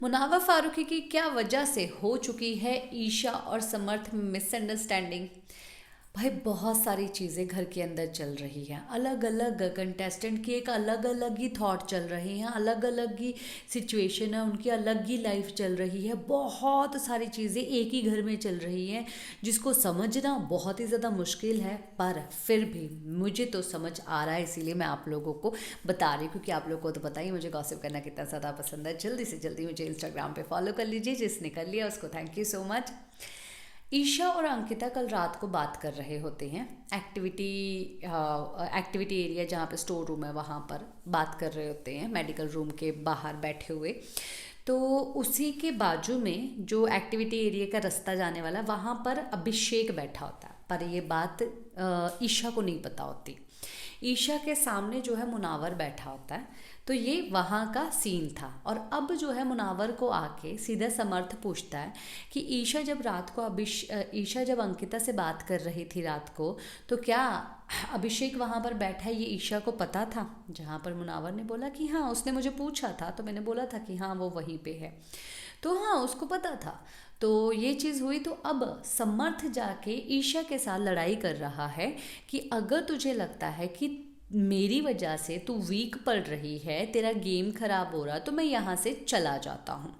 मुनावा फारूकी की क्या वजह से हो चुकी है ईशा और समर्थ में मिसअंडरस्टैंडिंग। भाई बहुत सारी चीज़ें घर के अंदर चल रही हैं, अलग अलग कंटेस्टेंट की एक अलग अलग ही थॉट चल रहे हैं, अलग अलग ही सिचुएशन है, उनकी अलग ही लाइफ चल रही है। बहुत सारी चीज़ें एक ही घर में चल रही हैं जिसको समझना बहुत ही ज़्यादा मुश्किल है, पर फिर भी मुझे तो समझ आ रहा है, इसीलिए मैं आप लोगों को बता रही हूँ। क्योंकि आप लोगों को तो पता ही मुझे गॉसिप करना कितना ज़्यादा पसंद है। जल्दी से जल्दी मुझे इंस्टाग्राम पे फॉलो कर लीजिए, जिसने कर लिया उसको thank you so much. Isha और अंकिता कल रात को बात कर रहे होते हैं, एक्टिविटी एरिया जहाँ पे स्टोर रूम है वहाँ पर बात कर रहे होते हैं, मेडिकल रूम के बाहर बैठे हुए। तो उसी के बाजू में जो एक्टिविटी एरिया का रास्ता जाने वाला वहाँ पर अभिषेक बैठा होता है, पर ये बात ईशा को नहीं पता होती। ईशा के सामने जो है मुनावर बैठा होता है। तो ये वहाँ का सीन था। और अब जो है मुनावर को आके सीधा समर्थ पूछता है कि ईशा जब अंकिता से बात कर रही थी रात को, तो क्या अभिषेक वहाँ पर बैठा है ये ईशा को पता था? जहाँ पर मुनावर ने बोला कि हाँ उसने मुझे पूछा था तो मैंने बोला था कि हाँ वो वहीं पे है, तो हाँ उसको पता था। तो ये चीज़ हुई। तो अब समर्थ जाके ईशा के साथ लड़ाई कर रहा है कि अगर तुझे लगता है कि मेरी वजह से तू वीक पड़ रही है, तेरा गेम खराब हो रहा, तो मैं यहाँ से चला जाता हूँ।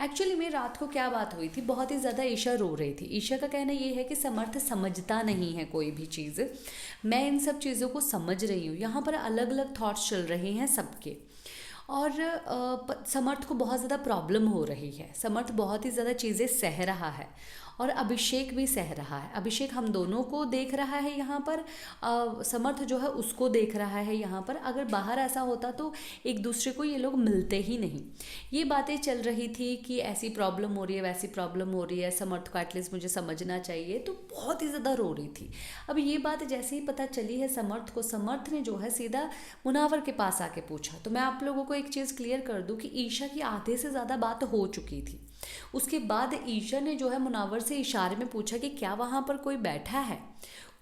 एक्चुअली में रात को क्या बात हुई थी, बहुत ही ज़्यादा ईशा रो रही थी। ईशा का कहना ये है कि समर्थ समझता नहीं है कोई भी चीज़, मैं इन सब चीज़ों को समझ रही हूँ। यहाँ पर अलग अलग थॉट्स चल रहे हैं सबके, और समर्थ को बहुत ज़्यादा प्रॉब्लम हो रही है। समर्थ बहुत ही ज़्यादा चीज़ें सह रहा है और अभिषेक भी सह रहा है। अभिषेक हम दोनों को देख रहा है यहाँ पर, समर्थ जो है उसको देख रहा है यहाँ पर। अगर बाहर ऐसा होता तो एक दूसरे को ये लोग मिलते ही नहीं। ये बातें चल रही थी कि ऐसी प्रॉब्लम हो रही है, वैसी प्रॉब्लम हो रही है, समर्थ को एटलीस्ट मुझे समझना चाहिए, तो बहुत ही ज़्यादा रो रही थी। अब ये बात जैसे ही पता चली है समर्थ को, समर्थ ने जो है सीधा मुनावर के पास आके पूछा। तो मैं आप लोगों को एक चीज़ क्लियर कर दूं कि ईशा की आधे से ज़्यादा बात हो चुकी थी। उसके बाद ईशा ने जो है मुनावर से इशारे में पूछा कि क्या वहाँ पर कोई बैठा है,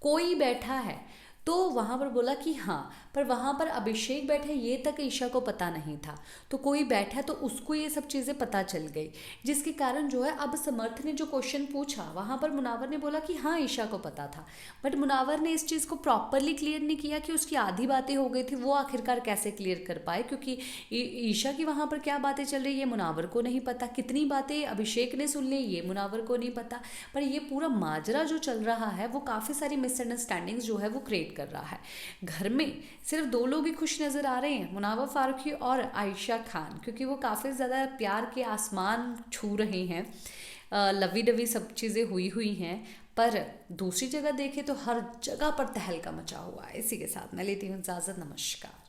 कोई बैठा है? तो वहाँ पर बोला कि हाँ, पर वहाँ पर अभिषेक बैठा ये तक ईशा को पता नहीं था। तो कोई बैठा तो उसको ये सब चीज़ें पता चल गई, जिसके कारण जो है अब समर्थ ने जो क्वेश्चन पूछा वहाँ पर मुनावर ने बोला कि हाँ ईशा को पता था। बट मुनावर ने इस चीज़ को प्रॉपरली क्लियर नहीं किया कि उसकी आधी बातें हो गई थी, वो आखिरकार कैसे क्लियर कर पाए, क्योंकि ईशा की वहाँ पर क्या बातें चल रही है मुनावर को नहीं पता, कितनी बातें अभिषेक ने सुन ली ये मुनावर को नहीं पता। पर ये पूरा माजरा जो चल रहा है वो काफ़ी सारी मिसअंडरस्टैंडिंग्स जो है वो क्रिएट कर रहा है। घर में सिर्फ दो लोग ही खुश नज़र आ रहे हैं, मुनावा फारूकी और आयशा खान, क्योंकि वो काफ़ी ज़्यादा प्यार के आसमान छू रहे हैं, लवी डवी सब चीज़ें हुई हैं। पर दूसरी जगह देखें तो हर जगह पर तहलका मचा हुआ है। इसी के साथ मैं लेती हूँ इजाज़त, नमस्कार।